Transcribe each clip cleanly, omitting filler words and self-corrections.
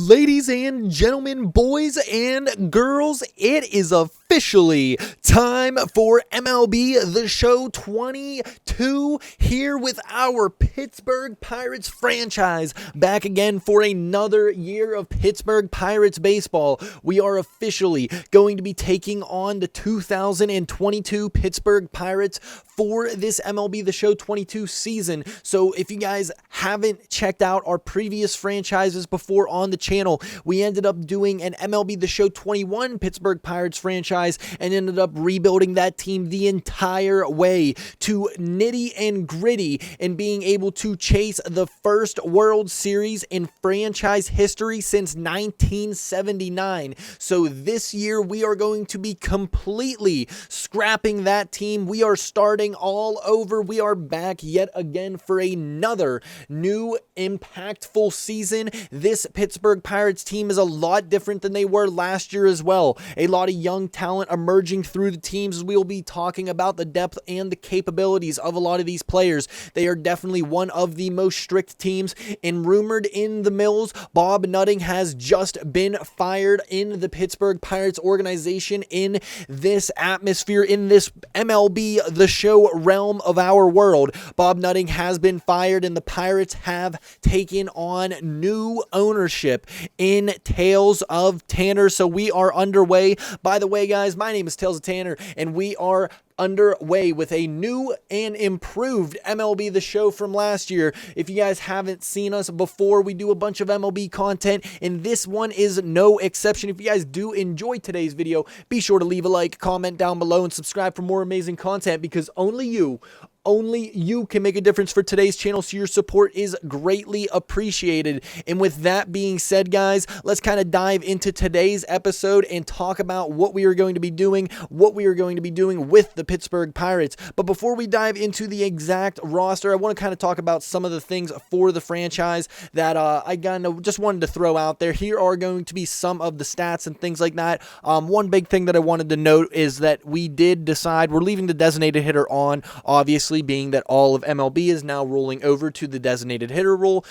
Ladies and gentlemen, boys and girls, it is officially time for MLB The Show 22 here with our Pittsburgh Pirates franchise back again for another year of Pittsburgh Pirates baseball. We are officially going to be taking on the 2022 Pittsburgh Pirates for this MLB The Show 22 season. So if you guys haven't checked out our previous franchises before on the channel, we ended up doing an MLB The Show 21 Pittsburgh Pirates franchise and ended up rebuilding that team the entire way to nitty and gritty and being able to chase the first World Series in franchise history since 1979. So this year we are going to be completely scrapping that team. We are starting all over. We are back yet again for another new impactful season. This Pittsburgh Pirates team is a lot different than they were last year as well. A lot of young talent emerging through the teams. We'll be talking about the depth and the capabilities of a lot of these players. They are definitely one of the most strict teams, and rumored in the mills, Bob Nutting has just been fired in the Pittsburgh Pirates organization, in this atmosphere, in this MLB The Show realm of our world. Bob Nutting has been fired, and the Pirates have taken on new ownership in Tales of Tanner. So we are underway. By the way, guys, my name is Tales of Tanner, and we are underway with a new and improved MLB The Show from last year. If you guys haven't seen us before, we do a bunch of MLB content, and this one is no exception. If you guys do enjoy today's video, be sure to leave a like, comment down below, and subscribe for more amazing content, because only you can make a difference for today's channel, so your support is greatly appreciated. And with that being said, guys, let's kind of dive into today's episode and talk about what we are going to be doing, with the Pittsburgh Pirates. But before we dive into the exact roster, I want to kind of talk about some of the things for the franchise that I just wanted to throw out there. Here are going to be some of the stats and things like that. One big thing that I wanted to note is that we did decide we're leaving the designated hitter on, obviously, being that all of MLB is now rolling over to the designated hitter rule.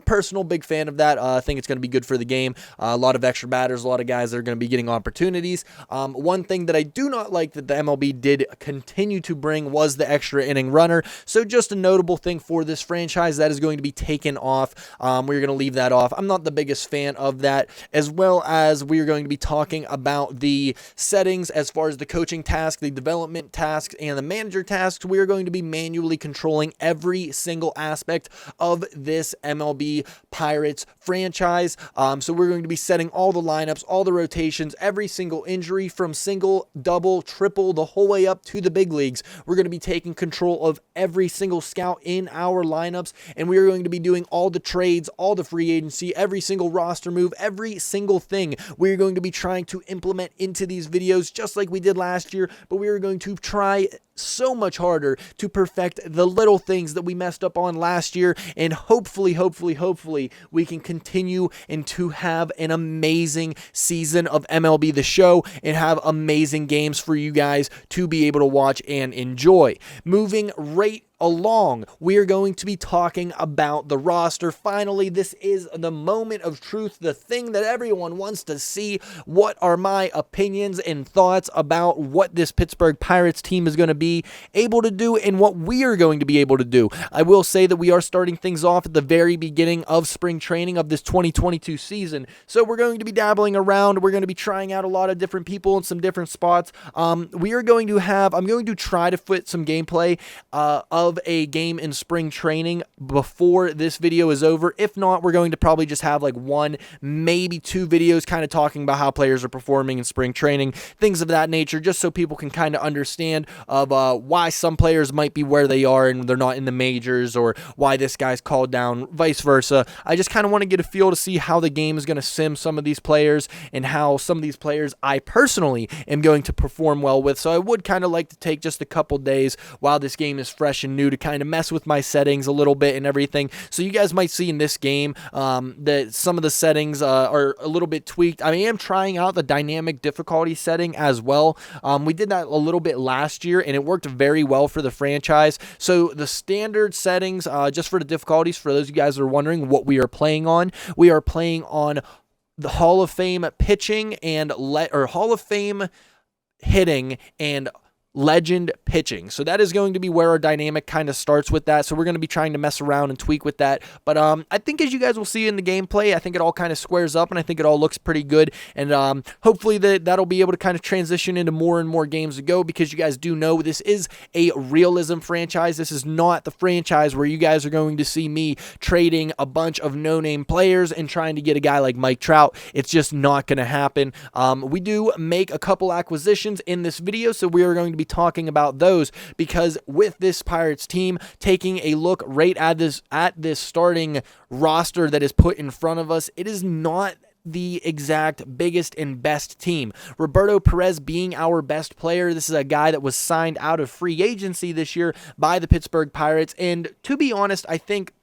Personal big fan of that. I think it's going to be good for the game. A lot of extra batters, a lot of guys that are going to be getting opportunities. One thing that I do not like that the MLB did continue to bring was the extra inning runner. So just a notable thing for this franchise that is going to be taken off. We're going to leave that off. I'm not the biggest fan of that, as well as we're going to be talking about the settings as far as the coaching task, the development tasks, and the manager tasks. We are going to be manually controlling every single aspect of this MLB Pirates franchise. So we're going to be setting all the lineups, all the rotations, every single injury from single, double, triple, the whole way up to the big leagues. We're going to be taking control of every single scout in our lineups, and we are going to be doing all the trades, all the free agency, every single roster move, every single thing we're going to be trying to implement into these videos, just like we did last year. But we are going to try so much harder to perfect the little things that we messed up on last year, and hopefully we can continue and to have an amazing season of MLB The Show and have amazing games for you guys to be able to watch and enjoy. Moving right along, we are going to be talking about the roster. Finally, this is the moment of truth, the thing that everyone wants to see. What are my opinions and thoughts about what this Pittsburgh Pirates team is going to be able to do and what we are going to be able to do? I will say that we are starting things off at the very beginning of spring training of this 2022 season, so we're going to be dabbling around. We're going to be trying out a lot of different people in some different spots. I'm going to try to fit some gameplay of a game in spring training before this video is over. If not, we're going to probably just have like one, maybe two videos kind of talking about how players are performing in spring training, things of that nature, just so people can kind of understand of why some players might be where they are and they're not in the majors, or why this guy's called down, vice versa. I just kind of want to get a feel to see how the game is going to sim some of these players and how some of these players I personally am going to perform well with. So I would kind of like to take just a couple days while this game is fresh and new to kind of mess with my settings a little bit and everything. So you guys might see in this game that some of the settings are a little bit tweaked. I am trying out the dynamic difficulty setting as well. We did that a little bit last year, and it worked very well for the franchise. So the standard settings, just for the difficulties, for those of you guys that are wondering what we are playing on the Hall of Fame pitching and Hall of Fame hitting and legend pitching. So that is going to be where our dynamic kind of starts with that. So we're going to be trying to mess around and tweak with that. But I think as you guys will see in the gameplay, I think it all kind of squares up and I think it all looks pretty good. And hopefully that'll be able to kind of transition into more and more games to go, because you guys do know this is a realism franchise. This is not the franchise where you guys are going to see me trading a bunch of no-name players and trying to get a guy like Mike Trout. It's just not going to happen. We do make a couple acquisitions in this video, so we are going to be talking about those, because with this Pirates team, taking a look right at this starting roster that is put in front of us, it is not the exact biggest and best team. Roberto Perez being our best player. This is a guy that was signed out of free agency this year by the Pittsburgh Pirates, and to be honest, I think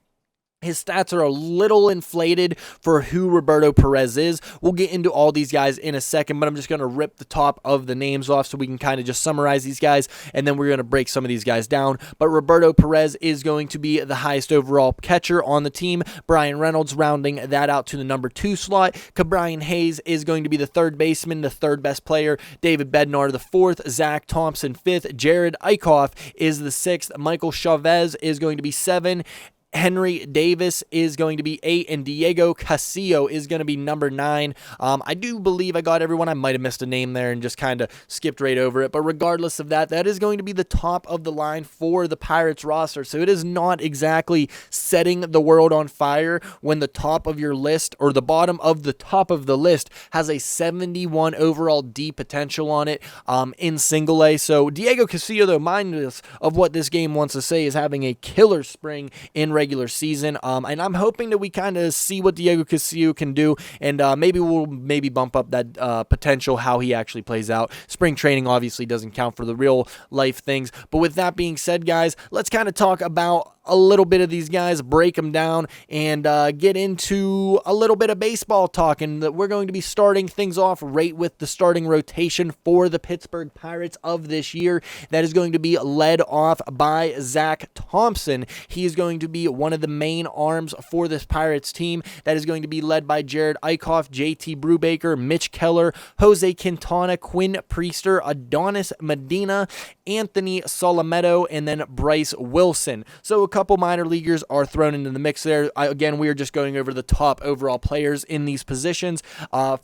his stats are a little inflated for who Roberto Perez is. We'll get into all these guys in a second, but I'm just going to rip the top of the names off so we can kind of just summarize these guys, and then we're going to break some of these guys down. But Roberto Perez is going to be the highest overall catcher on the team. Brian Reynolds rounding that out to the number 2 slot. Ke'Bryan Hayes is going to be the third baseman, the third best player. David Bednar the 4th. Zach Thompson 5th. Jared Eichhoff is the 6th. Michael Chavez is going to be 7. Henry Davis is going to be 8, and Diego Castillo is going to be number 9. I do believe I got everyone. I might have missed a name there and just kind of skipped right over it, but regardless of that, that is going to be the top of the line for the Pirates roster, so it is not exactly setting the world on fire when the top of your list, or the bottom of the top of the list, has a 71 overall D potential on it in single A. So Diego Castillo, though, mind us of what this game wants to say, is having a killer spring in regular season, and I'm hoping that we kind of see what Diego Castillo can do, and maybe we'll bump up that potential, how he actually plays out. Spring training obviously doesn't count for the real life things, but with that being said, guys, let's kind of talk about a little bit of these guys, break them down, and get into a little bit of baseball talk. And we're going to be starting things off right with the starting rotation for the Pittsburgh Pirates of this year. That is going to be led off by Zach Thompson. He is going to be one of the main arms for this Pirates team. That is going to be led by Jared Eichhoff, JT Brubaker, Mitch Keller, Jose Quintana, Quinn Priester, Adonis Medina, Anthony Solometo, and then Bryce Wilson. So a couple minor leaguers are thrown into the mix there. Again, we are just going over the top overall players in these positions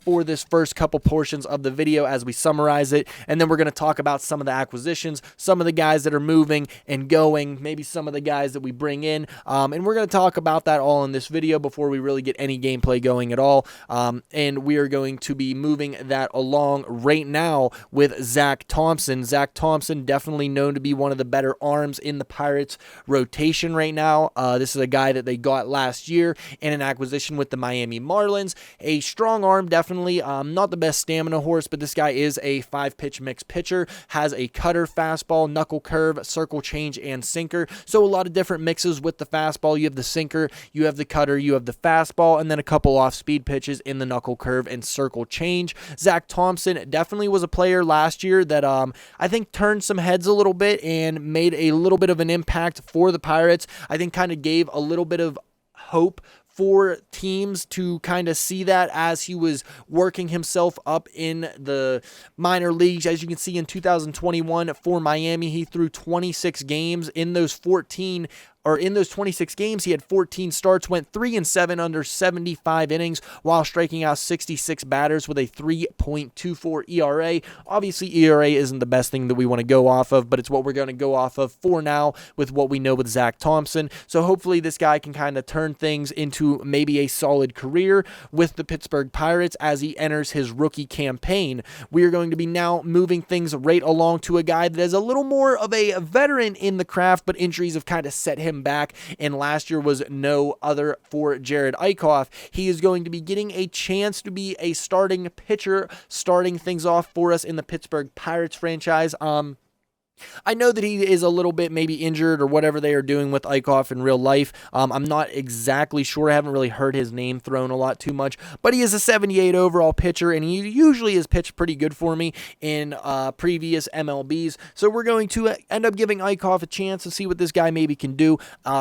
for this first couple portions of the video as we summarize it, and then we're going to talk about some of the acquisitions, some of the guys that are moving and going, maybe some of the guys that we bring in, and we're going to talk about that all in this video before we really get any gameplay going at all, and we are going to be moving that along right now with Zach Thompson. Zach Thompson, definitely known to be one of the better arms in the Pirates rotation right now. This is a guy that they got last year in an acquisition with the Miami Marlins. A strong arm, definitely. Not the best stamina horse, but this guy is a 5-pitch mix pitcher. Has a cutter, fastball, knuckle curve, circle change, and sinker. So a lot of different mixes with the fastball. You have the sinker, you have the cutter, you have the fastball, and then a couple off-speed pitches in the knuckle curve and circle change. Zach Thompson definitely was a player last year that I think turned some heads a little bit and made a little bit of an impact for the Pirates. I think kind of gave a little bit of hope for teams to kind of see that as he was working himself up in the minor leagues. As you can see in 2021 for Miami, he threw 26 games. In those 26 games, he had 14 starts, went 3-7 under 75 innings while striking out 66 batters with a 3.24 ERA. Obviously, ERA isn't the best thing that we want to go off of, but it's what we're going to go off of for now with what we know with Zach Thompson. So hopefully this guy can kind of turn things into maybe a solid career with the Pittsburgh Pirates as he enters his rookie campaign. We are going to be now moving things right along to a guy that is a little more of a veteran in the craft, but injuries have kind of set him back, and last year was no other for Jared Eichhoff. He is going to be getting a chance to be a starting pitcher, starting things off for us in the Pittsburgh Pirates franchise. I know that he is a little bit maybe injured or whatever they are doing with Eichhoff in real life. I'm not exactly sure. I haven't really heard his name thrown a lot too much, but he is a 78 overall pitcher, and he usually has pitched pretty good for me in previous MLBs. So we're going to end up giving Eichhoff a chance to see what this guy maybe can do.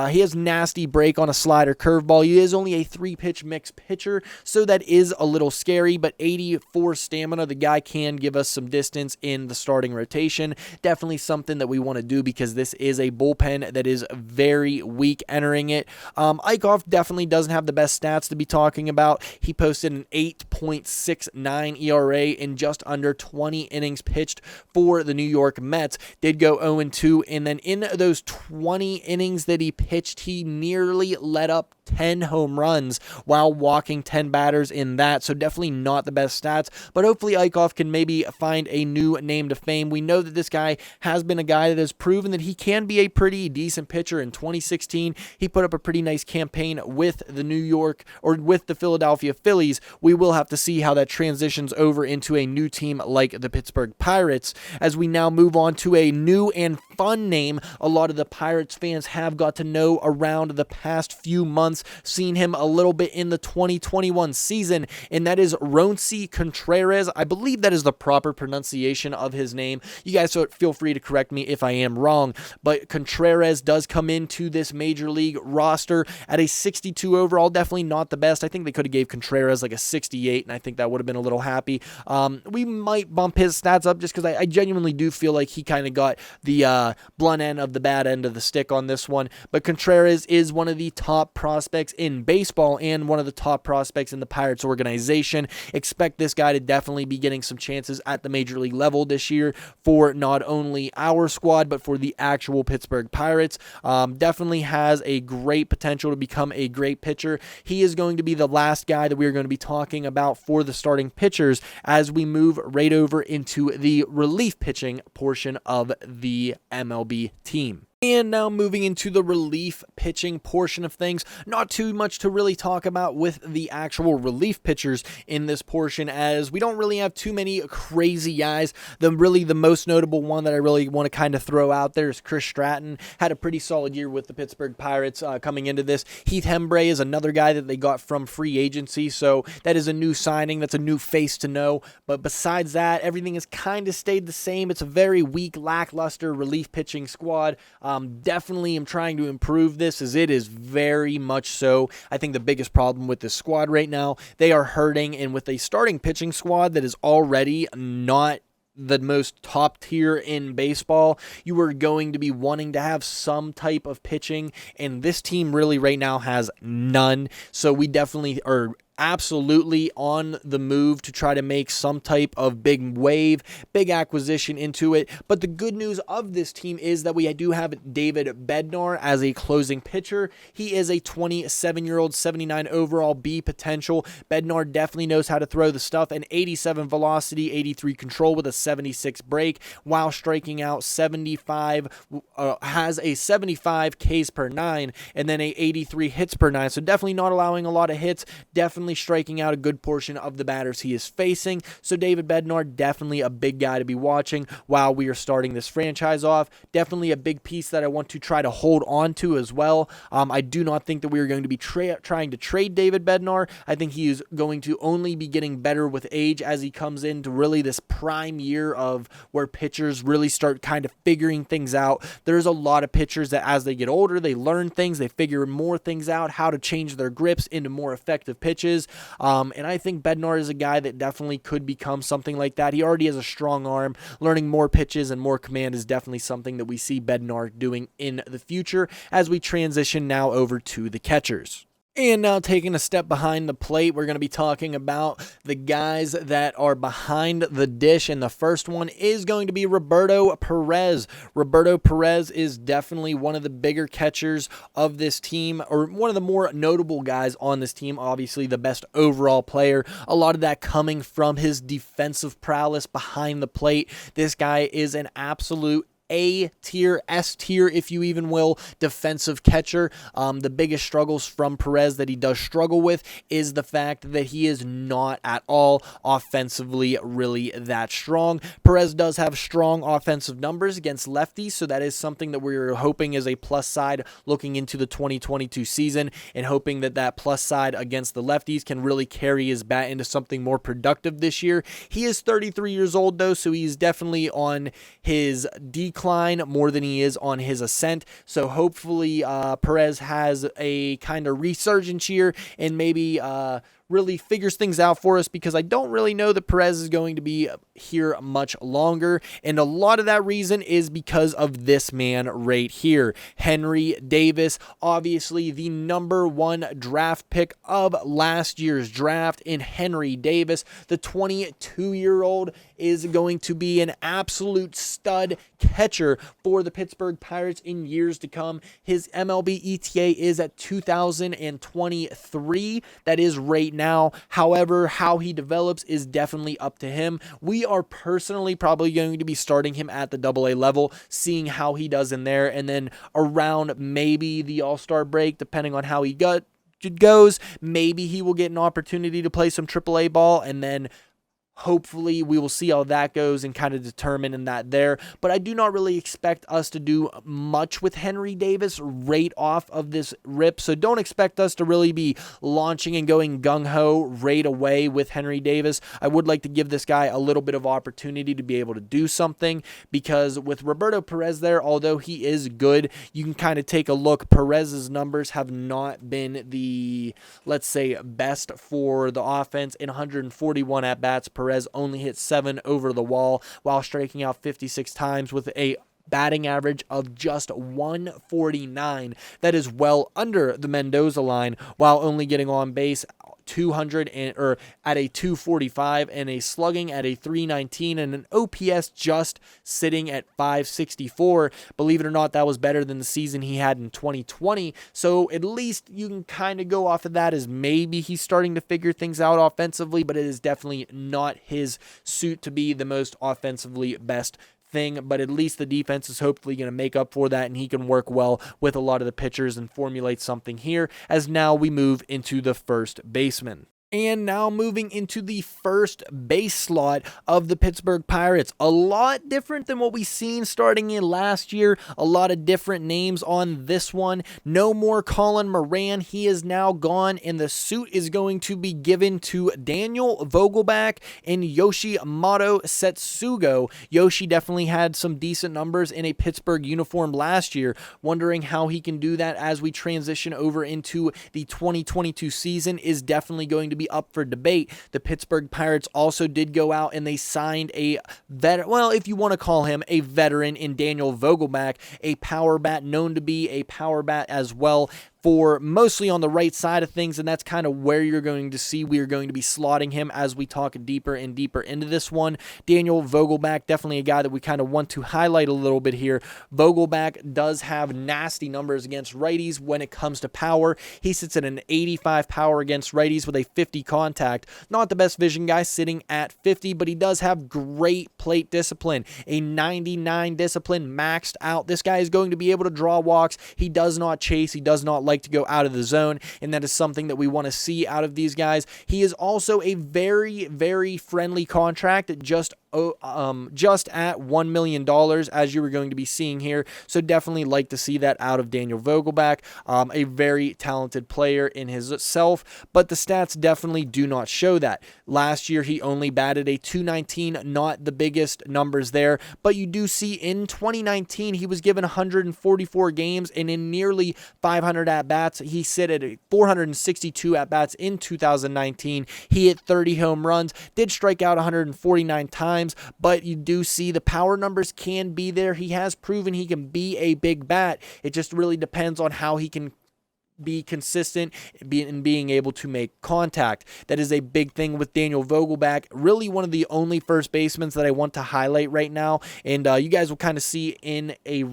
He has nasty break on a slider curveball. He is only a 3-pitch mix pitcher, so that is a little scary, but 84 stamina. The guy can give us some distance in the starting rotation. Definitely something that we want to do because this is a bullpen that is very weak entering it. Eichhoff definitely doesn't have the best stats to be talking about. He posted an 8.69 ERA in just under 20 innings pitched for the New York Mets. Did go 0-2, and then in those 20 innings that he pitched, he nearly let up 10 home runs while walking 10 batters in that, so definitely not the best stats, but hopefully Eichhoff can maybe find a new name to fame. We know that this guy has been a guy that has proven that he can be a pretty decent pitcher. In 2016, he put up a pretty nice campaign with the Philadelphia Phillies. We will have to see how that transitions over into a new team like the Pittsburgh Pirates. As we now move on to a new and fun name a lot of the Pirates fans have got to know around the past few months, seen him a little bit in the 2021 season, and that is Roansy Contreras. I believe that is the proper pronunciation of his name. You guys feel free to correct me if I am wrong, but Contreras does come into this major league roster at a 62 overall. Definitely not the best. I think they could have gave Contreras like a 68, and I think that would have been a little happy. We might bump his stats up just because I genuinely do feel like he kind of got the blunt end of the bad end of the stick on this one, but Contreras is one of the top prospects in baseball and one of the top prospects in the Pirates organization. Expect this guy to definitely be getting some chances at the major league level this year for not only our squad, but for the actual Pittsburgh Pirates. Definitely has a great potential to become a great pitcher. He is going to be the last guy that we are going to be talking about for the starting pitchers as we move right over into the relief pitching portion of the MLB team. And now moving into the relief pitching portion of things, not too much to really talk about with the actual relief pitchers in this portion, as we don't really have too many crazy guys. The most notable one that I really want to kind of throw out there is Chris Stratton. Had a pretty solid year with the Pittsburgh Pirates coming into this. Heath Hembree is another guy that they got from free agency, so that is a new signing. That's a new face to know. But besides that, everything has kind of stayed the same. It's a very weak, lackluster relief pitching squad. Definitely am trying to improve this, as it is very much so. I think the biggest problem with this squad right now, they are hurting, and with a starting pitching squad that is already not the most top tier in baseball, you are going to be wanting to have some type of pitching, and this team really right now has none. So we definitely are absolutely on the move to try to make some type of big wave, big acquisition into it. But the good news of this team is that we do have David Bednar as a closing pitcher. He is a 27-year-old, 79 overall B potential. Bednar definitely knows how to throw the stuff. An 87 velocity, 83 control with a 76 break, while striking out 75, has a 75 Ks per 9, and then a 83 hits per 9. So definitely not allowing a lot of hits, definitely striking out a good portion of the batters he is facing. So David Bednar, definitely a big guy to be watching while we are starting this franchise off. Definitely a big piece that I want to try to hold on to as well. I do not think that we are going to be trying to trade David Bednar. I think he is going to only be getting better with age as he comes into really this prime year of where pitchers really start kind of figuring things out. There's a lot of pitchers that as they get older, they learn things, they figure more things out, how to change their grips into more effective pitches. And I think Bednar is a guy that definitely could become something like that. He already has a strong arm. Learning more pitches and more command is definitely something that we see Bednar doing in the future as we transition now over to the catchers. And now taking a step behind the plate, we're going to be talking about the guys that are behind the dish, and the first one is going to be Roberto Perez. Roberto Perez is definitely one of the bigger catchers of this team, or one of the more notable guys on this team, obviously the best overall player. A lot of that coming from his defensive prowess behind the plate. This guy is an absolute A tier, S tier, if you even will, defensive catcher. The biggest struggles from Perez that he does struggle with is the fact that he is not at all offensively really that strong. Perez does have strong offensive numbers against lefties, so that is something that we're hoping is a plus side looking into the 2022 season, and hoping that that plus side against the lefties can really carry his bat into something more productive this year. He is 33 years old though, so he's definitely on his decline more than he is on his ascent. So hopefully Perez has a kind of resurgence here and maybe really figures things out for us, because I don't really know that Perez is going to be here much longer, and a lot of that reason is because of this man right here, Henry Davis, obviously the #1 draft pick of last year's draft in Henry Davis. The 22-year-old is going to be an absolute stud catcher for the Pittsburgh Pirates in years to come. His MLB ETA is at 2023. That is right now. However, how he develops is definitely up to him. We are personally probably going to be starting him at the AA level, seeing how he does in there, and then around maybe the All-Star break, depending on how he goes, maybe he will get an opportunity to play some AAA ball, and then hopefully we will see how that goes and kind of determine in that there. But I do not really expect us to do much with Henry Davis right off of this rip. So don't expect us to really be launching and going gung-ho right away with Henry Davis. I would like to give this guy a little bit of opportunity to be able to do something, because with Roberto Perez there, although he is good, you can kind of take a look. Perez's numbers have not been the, let's say, best for the offense. In 141 at-bats, Perez only hit 7 over the wall while striking out 56 times with a batting average of just 149. That is well under the Mendoza line, while only getting on base 200 or at a 245 and a slugging at a 319 and an OPS just sitting at 564. Believe it or not, that was better than the season he had in 2020. So at least you can kind of go off of that as maybe he's starting to figure things out offensively, but it is definitely not his suit to be the most offensively best thing. But at least the defense is hopefully going to make up for that, and he can work well with a lot of the pitchers and formulate something here, as now we move into the first baseman. And now moving into the first base slot of the Pittsburgh Pirates. A lot different than what we seen starting in last year. A lot of different names on this one. No more Colin Moran. He is now gone, and the suit is going to be given to Daniel Vogelbach and Yoshimoto Setsugo. Yoshi definitely had some decent numbers in a Pittsburgh uniform last year. Wondering how he can do that as we transition over into the 2022 season is definitely going to be up for debate. The Pittsburgh Pirates also did go out and they signed a veteran, well, if you want to call him a veteran, in Daniel Vogelbach, a power bat, known to be a power bat as well, for mostly on the right side of things, and that's kind of where you're going to see we are going to be slotting him as we talk deeper and deeper into this one. Daniel Vogelbach, definitely a guy that we kind of want to highlight a little bit here. Vogelbach does have nasty numbers against righties when it comes to power. He sits at an 85 power against righties with a 50 contact. Not the best vision guy, sitting at 50, but he does have great plate discipline, a 99 discipline maxed out. This guy is going to be able to draw walks. He does not chase. He does not like to go out of the zone, and that is something that we want to see out of these guys. He is also a very, very friendly contract at just at $1 million, as you were going to be seeing here. So definitely like to see that out of Daniel Vogelbach. A very talented player in himself, but the stats definitely do not show that. Last year, he only batted a 219, not the biggest numbers there, but you do see in 2019, he was given 144 games, and in nearly 500 at-bats. He sit at 462 at-bats in 2019. He hit 30 home runs, did strike out 149 times, but you do see the power numbers can be there. He has proven he can be a big bat. It just really depends on how he can be consistent in being able to make contact. That is a big thing with Daniel Vogelbach. Really one of the only first basemen that I want to highlight right now, and you guys will kind of see in a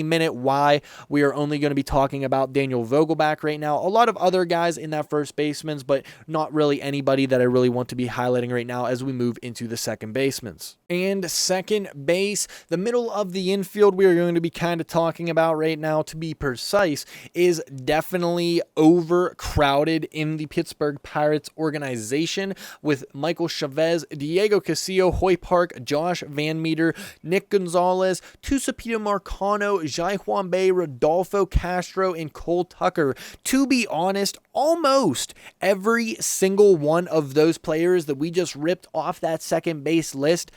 minute why we are only going to be talking about Daniel Vogelbach right now. A lot of other guys in that first baseman's, but not really anybody that I really want to be highlighting right now as we move into the second baseman's. And second base, the middle of the infield we are going to be kind of talking about right now, to be precise, is definitely overcrowded in the Pittsburgh Pirates organization with Michael Chavez, Diego Castillo, Hoy Park, Josh Van Meter, Nick Gonzalez, Tucupita Marcano, Jai Juan Bay, Rodolfo Castro, and Cole Tucker. To be honest, almost every single one of those players that we just ripped off that second base list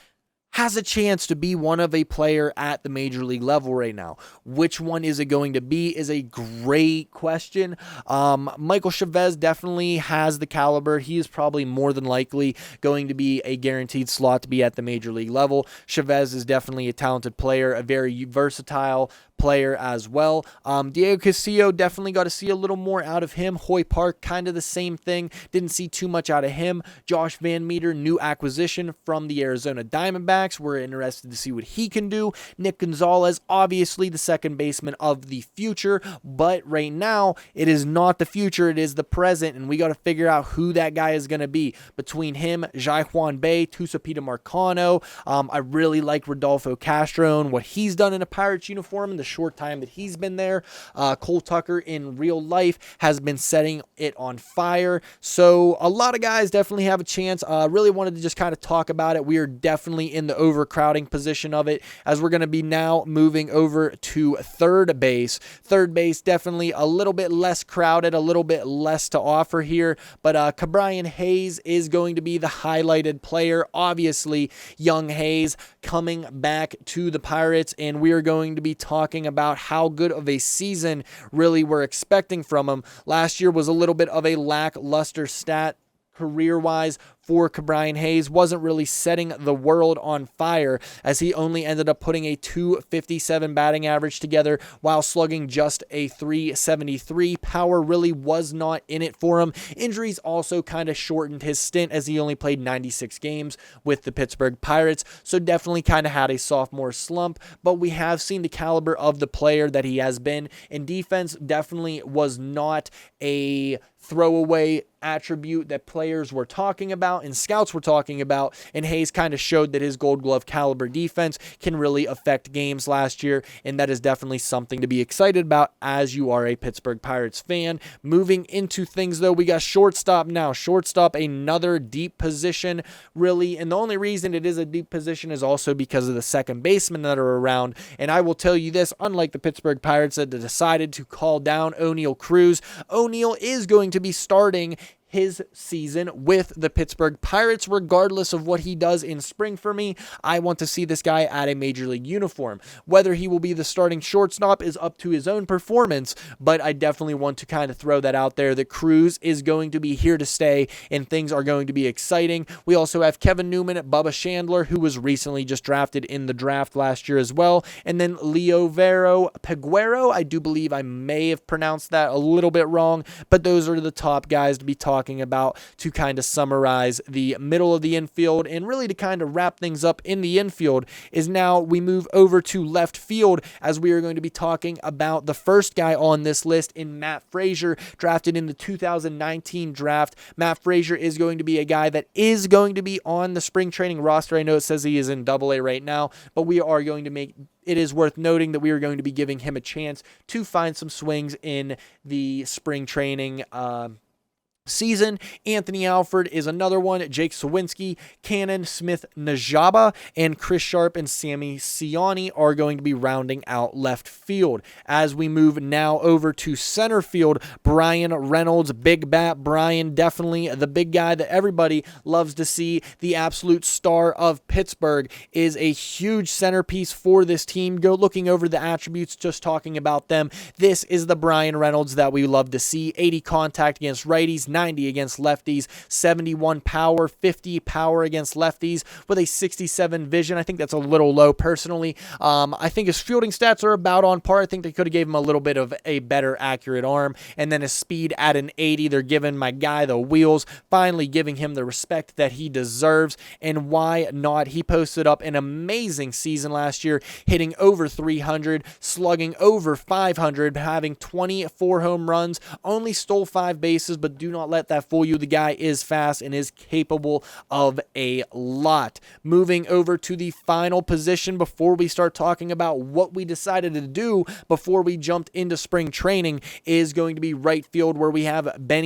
has a chance to be one of a player at the major league level right now. Which one is it going to be is a great question. Michael Chavez definitely has the caliber. He is probably more than likely going to be a guaranteed slot to be at the major league level. Chavez is definitely a talented player, a very versatile player as well. Diego Castillo, definitely got to see a little more out of him. Hoy Park, kind of the same thing. Didn't see too much out of him. Josh Van Meter, new acquisition from the Arizona Diamondbacks. We're interested to see what he can do. Nick Gonzalez, obviously the second baseman of the future, but right now it is not the future, it is the present, and we got to figure out who that guy is going to be. Between him, Jai Juan Bay, Tucupita Marcano, I really like Rodolfo Castro and what he's done in a Pirates uniform in the short time that he's been there. Cole Tucker in real life has been setting it on fire. So a lot of guys definitely have a chance. Really wanted to just kind of talk about it. We are definitely in the overcrowding position of it, as we're going to be now moving over to third base. Third base definitely a little bit less crowded, a little bit less to offer here, but Ke'Bryan Hayes is going to be the highlighted player. Obviously, young Hayes coming back to the Pirates, and we are going to be talking about how good of a season really we're expecting from him. Last year was a little bit of a lackluster stat career-wise for Ke'Bryan Hayes. Wasn't really setting the world on fire, as he only ended up putting a .257 batting average together while slugging just a .373. Power really was not in it for him. Injuries also kind of shortened his stint, as he only played 96 games with the Pittsburgh Pirates, so definitely kind of had a sophomore slump, but we have seen the caliber of the player that he has been, and defense definitely was not a throwaway attribute that players were talking about and scouts were talking about, and Hayes kind of showed that his Gold Glove caliber defense can really affect games last year, and that is definitely something to be excited about as you are a Pittsburgh Pirates fan. Moving into things though, we got shortstop now. Shortstop, another deep position really, and the only reason it is a deep position is also because of the second basemen that are around, and I will tell you this, unlike the Pittsburgh Pirates that decided to call down O'Neal Cruz, O'Neal is going to be starting his season with the Pittsburgh Pirates, regardless of what he does in spring for me. I want to see this guy at a major league uniform. Whether he will be the starting shortstop is up to his own performance, but I definitely want to kind of throw that out there that Cruz is going to be here to stay and things are going to be exciting. We also have Kevin Newman, Bubba Chandler, who was recently just drafted in the draft last year as well, and then Leovero Peguero. I do believe I may have pronounced that a little bit wrong, but those are the top guys to be talking about to kind of summarize the middle of the infield. And really to kind of wrap things up in the infield is now we move over to left field, as we are going to be talking about the first guy on this list in Matt Fraizer, drafted in the 2019 draft. Matt Fraizer is going to be a guy that is going to be on the spring training roster. I know it says he is in Double-A right now, but we are going to make it is worth noting that we are going to be giving him a chance to find some swings in the spring training season. Anthony Alford is another one. Jake Sawinski, Cannon, Smith Najaba, and Chris Sharp and Sammy Siani are going to be rounding out left field. As we move now over to center field, Brian Reynolds, Big Bat Brian, definitely the big guy that everybody loves to see. The absolute star of Pittsburgh is a huge centerpiece for this team. Go looking over the attributes, just talking about them. This is the Brian Reynolds that we love to see. 80 contact against righties, 90 against lefties, 71 power, 50 power against lefties with a 67 vision. I think that's a little low personally. I think his fielding stats are about on par. I think they could have gave him a little bit of a better accurate arm, and then his speed at an 80. They're giving my guy the wheels, finally giving him the respect that he deserves, and why not? He posted up an amazing season last year, hitting over 300, slugging over 500, having 24 home runs, only stole 5 bases, but do not let that fool you. The guy is fast and is capable of a lot. Moving over to the final position before we start talking about what we decided to do before we jumped into spring training is going to be right field, where we have Ben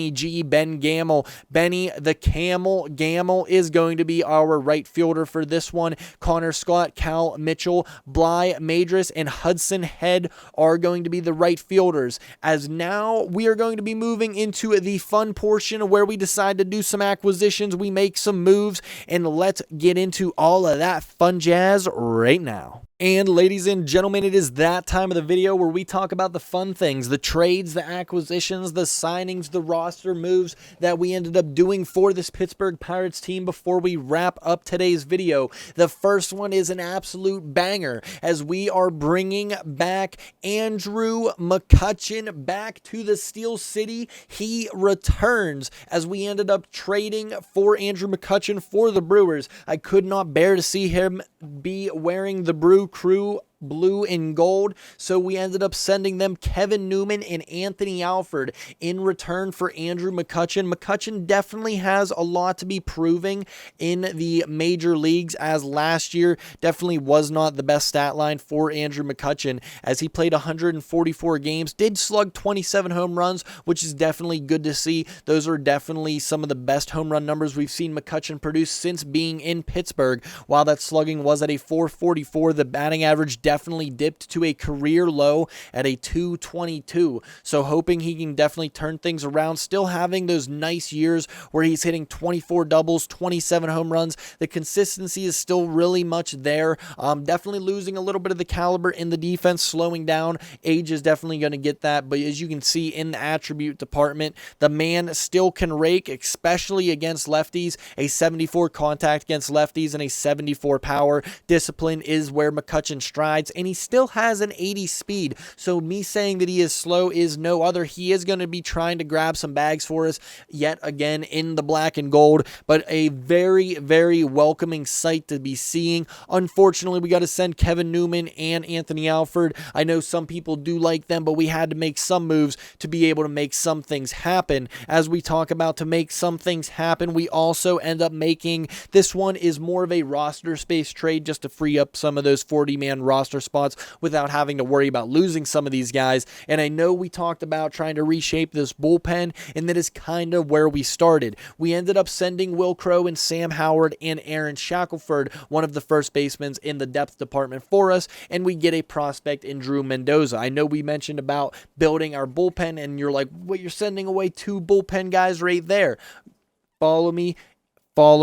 Gamel. Benny the Camel Gamel is going to be our right fielder for this one. Connor Scott, Cal Mitchell, Bly Madris, and Hudson Head are going to be the right fielders. As now we are going to be moving into the fun portion where we decide to do some acquisitions, we make some moves, and let's get into all of that fun jazz right now. And ladies and gentlemen, it is that time of the video where we talk about the fun things, the trades, the acquisitions, the signings, the roster moves that we ended up doing for this Pittsburgh Pirates team before we wrap up today's video. The first one is an absolute banger, as we are bringing back Andrew McCutchen back to the Steel City. He returns, as we ended up trading for Andrew McCutchen for the Brewers. I could not bear to see him be wearing the Brew Crew blue and gold, so we ended up sending them Kevin Newman and Anthony Alford in return for Andrew McCutchen. McCutchen definitely has a lot to be proving in the major leagues, as last year definitely was not the best stat line for Andrew McCutchen, as he played 144 games, did slug 27 home runs, which is definitely good to see. Those are definitely some of the best home run numbers we've seen McCutchen produce since being in Pittsburgh. While that slugging was at a 444, the batting average definitely dipped to a career low at a 222. So hoping he can definitely turn things around, still having those nice years where he's hitting 24 doubles, 27 home runs. The consistency is still really much there. Definitely losing a little bit of the caliber in the defense, slowing down. Age is definitely going to get that, but as you can see in the attribute department, the man still can rake, especially against lefties. A 74 contact against lefties and a 74 power. Discipline is where McCutchen strides, and he still has an 80 speed. So me saying that he is slow is no other. He is going to be trying to grab some bags for us yet again in the black and gold, but a very, very welcoming sight to be seeing. Unfortunately, we got to send Kevin Newman and Anthony Alford. I know some people do like them, but we had to make some moves to be able to make some things happen. As we talk about to make some things happen, we also end up making, this one is more of a roster space trade just to free up some of those 40-man roster spots without having to worry about losing some of these guys. And I know we talked about trying to reshape this bullpen, and that is kind of where we started. We ended up sending Will Crow and Sam Howard and Aaron Shackelford, one of the first basemen in the depth department for us, and we get a prospect in Drew Mendoza. I know we mentioned about building our bullpen, and you're like, well, you're sending away 2 bullpen guys right there. Follow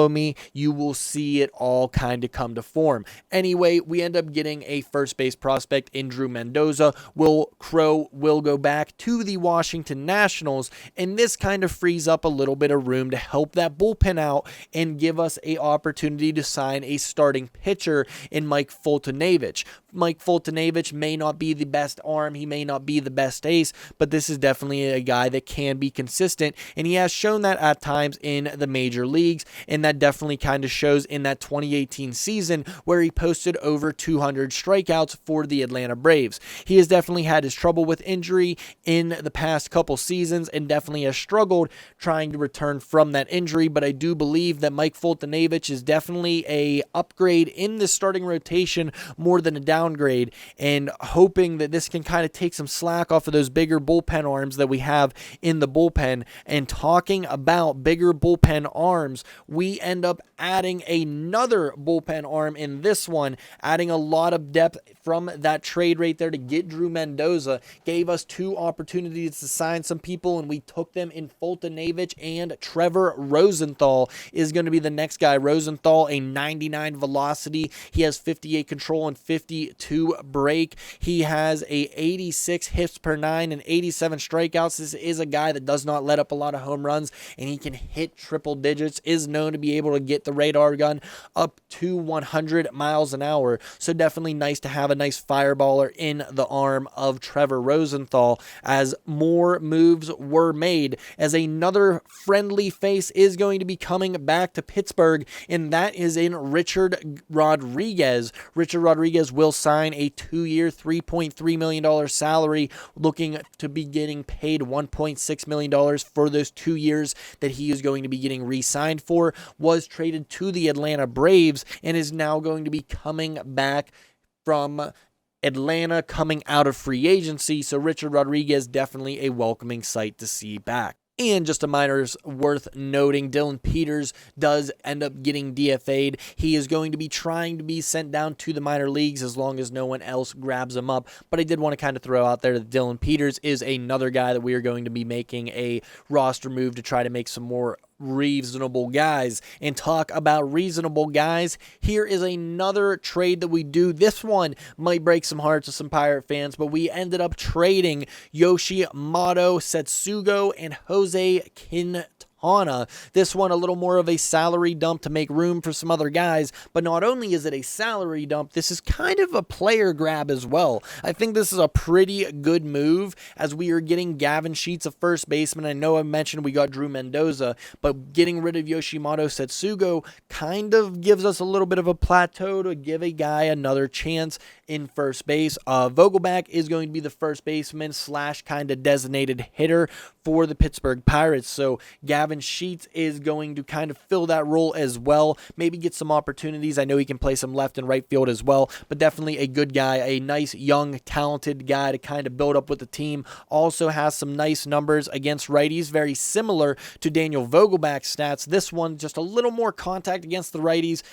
me, you will see it all kind of come to form. Anyway, we end up getting a first base prospect in Drew Mendoza. Will Crow will go back to the Washington Nationals, and this kind of frees up a little bit of room to help that bullpen out and give us an opportunity to sign a starting pitcher in Mike Foltynewicz. Mike Foltynewicz may not be the best arm, he may not be the best ace, but this is definitely a guy that can be consistent, and he has shown that at times in the major leagues. And that definitely kind of shows in that 2018 season where he posted over 200 strikeouts for the Atlanta Braves. He has definitely had his trouble with injury in the past couple seasons and definitely has struggled trying to return from that injury, but I do believe that Mike Foltynewicz is definitely a upgrade in the starting rotation more than a downgrade, and hoping that this can kind of take some slack off of those bigger bullpen arms that we have in the bullpen. And talking about bigger bullpen arms, we end up adding another bullpen arm in this one, adding a lot of depth from that trade right there to get Drew Mendoza. Gave us 2 opportunities to sign some people, and we took them in Foltynewicz, and Trevor Rosenthal is going to be the next guy. Rosenthal, a 99 velocity. He has 58 control and 52 break. He has a 86 hits per 9 and 87 strikeouts. This is a guy that does not let up a lot of home runs, and he can hit triple digits, is known to be able to get the radar gun up to 100 miles an hour. So definitely nice to have a nice fireballer in the arm of Trevor Rosenthal, as more moves were made, as another friendly face is going to be coming back to Pittsburgh, and that is in Richard Rodriguez. Richard Rodriguez will sign a 2-year, $3.3 million salary, looking to be getting paid $1.6 million for those 2 years that he is going to be getting re-signed for. Was traded to the Atlanta Braves and is now going to be coming back from Atlanta, coming out of free agency. So Richard Rodriguez, definitely a welcoming sight to see back. And just a minor worth noting, Dylan Peters does end up getting DFA'd. He is going to be trying to be sent down to the minor leagues as long as no one else grabs him up. But I did want to kind of throw out there that Dylan Peters is another guy that we are going to be making a roster move to try to make some more reasonable guys. And talk about reasonable guys, here is another trade that we do. This one might break some hearts of some Pirate fans, but we ended up trading Yoshimoto Setsugo and Jose Quintana. This one a little more of a salary dump to make room for some other guys, but not only is it a salary dump, this is kind of a player grab as well. I think this is a pretty good move, as we are getting Gavin Sheets, a first baseman. I know I mentioned we got Drew Mendoza, but getting rid of Yoshimoto Setsugo kind of gives us a little bit of a plateau to give a guy another chance in first base. Vogelback is going to be the first baseman slash kind of designated hitter for the Pittsburgh Pirates, so Gavin Sheets is going to kind of fill that role as well, maybe get some opportunities. I know he can play some left and right field as well, but definitely a good guy, a nice, young, talented guy to kind of build up with the team. Also has some nice numbers against righties, very similar to Daniel Vogelback's stats. This one, just a little more contact against the righties.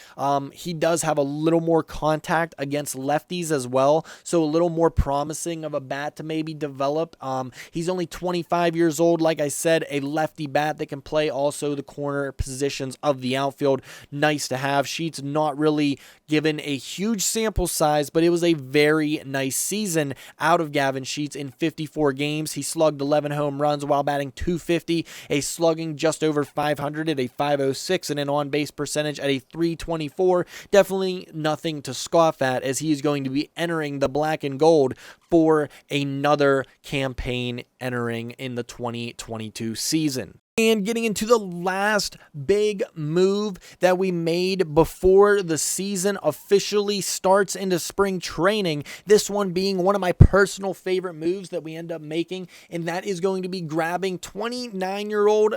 He does have a little more contact against lefties as well, so a little more promising of a bat to maybe develop. He's only 25 years old, like I said, a lefty bat that can play also the corner positions of the outfield. Nice to have. Sheets not really given a huge sample size, but it was a very nice season out of Gavin Sheets in 54 games. He slugged 11 home runs while batting .250, a slugging just over 500 at a .506, and an on-base percentage at a .324. Definitely nothing to scoff at, as he is going to be entering the black and gold for another campaign entering in the 2022 season. And getting into the last big move that we made before the season officially starts into spring training, this one being one of my personal favorite moves that we end up making, and that is going to be grabbing 29-year-old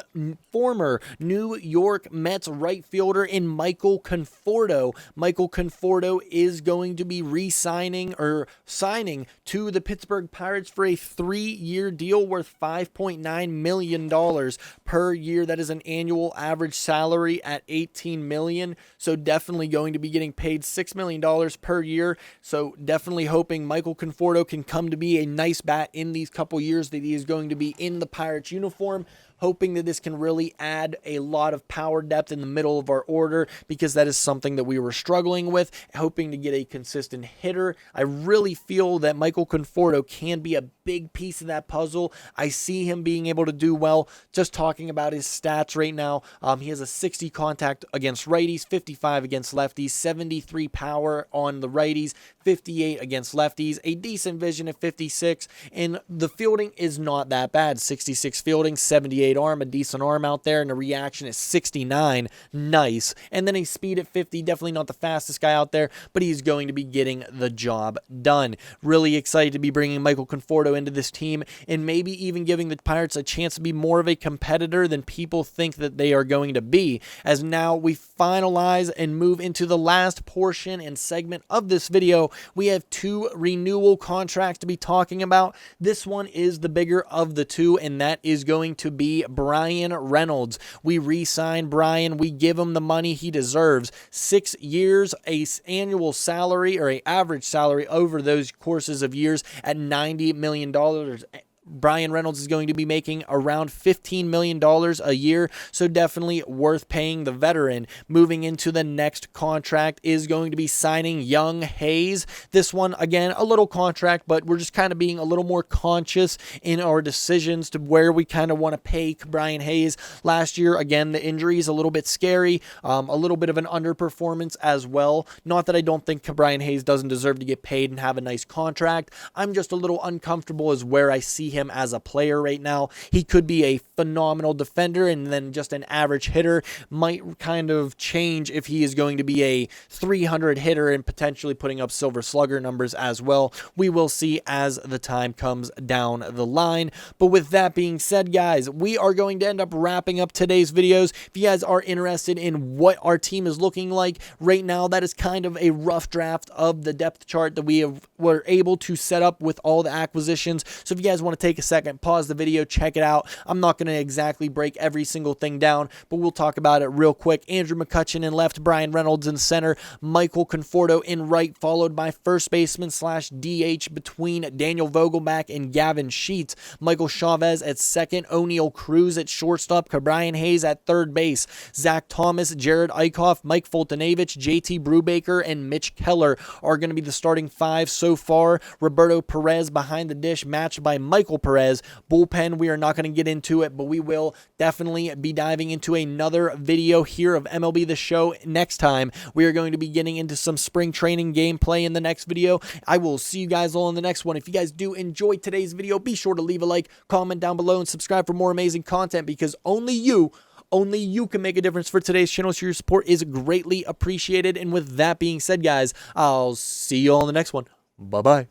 former New York Mets right fielder in Michael Conforto. Michael Conforto is going to be re-signing or signing to the Pittsburgh Pirates for a 3-year deal worth $5.9 million per year. That is an annual average salary at $18 million. So definitely going to be getting paid $6 million per year. So definitely hoping Michael Conforto can come to be a nice bat in these couple years that he is going to be in the Pirates uniform. Hoping that this can really add a lot of power depth in the middle of our order, because that is something that we were struggling with. Hoping to get a consistent hitter. I really feel that Michael Conforto can be a big piece of that puzzle. I see him being able to do well. Just talking about his stats right now, he has a 60 contact against righties, 55 against lefties, 73 power on the righties, 58 against lefties, a decent vision at 56, and the fielding is not that bad. 66 fielding, 78 arm, a decent arm out there, and a reaction is 69. Nice. And then a speed at 50, definitely not the fastest guy out there, but he's going to be getting the job done. Really excited to be bringing Michael Conforto into this team, and maybe even giving the Pirates a chance to be more of a competitor than people think that they are going to be, as now we finalize and move into the last portion and segment of this video. We have 2 renewal contracts to be talking about. This one is the bigger of the two, and that is going to be be Bryan Reynolds. We re-sign Bryan. We give him the money he deserves. 6 years, a annual salary or a average salary over those courses of years at $90 million. Bryan Reynolds is going to be making around $15 million a year, so definitely worth paying the veteran. Moving into the next contract is going to be signing young Hayes. This one, again, a little contract, but we're just kind of being a little more conscious in our decisions to where we kind of want to pay Brian Hayes. Last year, again, the injury is a little bit scary, a little bit of an underperformance as well. Not that I don't think Brian Hayes doesn't deserve to get paid and have a nice contract. I'm just a little uncomfortable as where I see him as a player right now. He could be a phenomenal defender, and then just an average hitter might kind of change if he is going to be a 300 hitter and potentially putting up silver slugger numbers as well. We will see as the time comes down the line. But with that being said, guys, we are going to end up wrapping up today's videos. If you guys are interested in what our team is looking like right now, that is kind of a rough draft of the depth chart that were able to set up with all the acquisitions. So if you guys want to take a second, pause the video, check it out. I'm not going to exactly break every single thing down, but we'll talk about it real quick. Andrew McCutchen in left, Bryan Reynolds in center, Michael Conforto in right, followed by first baseman / DH between Daniel Vogelbach and Gavin Sheets. Michael Chavez at second, O'Neal Cruz at shortstop, Brian Hayes at third base, Zach Thomas, Jared Eichhoff, Mike Fultonavich, JT Brubaker, and Mitch Keller are going to be the starting five so far. Roberto Perez behind the dish, matched by Michael Perez. Bullpen, we are not going to get into it, but we will definitely be diving into another video here of MLB The Show next time. We are going to be getting into some spring training gameplay in the next video. I will see you guys all in the next one. If you guys do enjoy today's video, be sure to leave a like, comment down below, and subscribe for more amazing content, because only you can make a difference for today's channel, so your support is greatly appreciated. And with that being said, guys, I'll see you all in the next one. Bye-bye.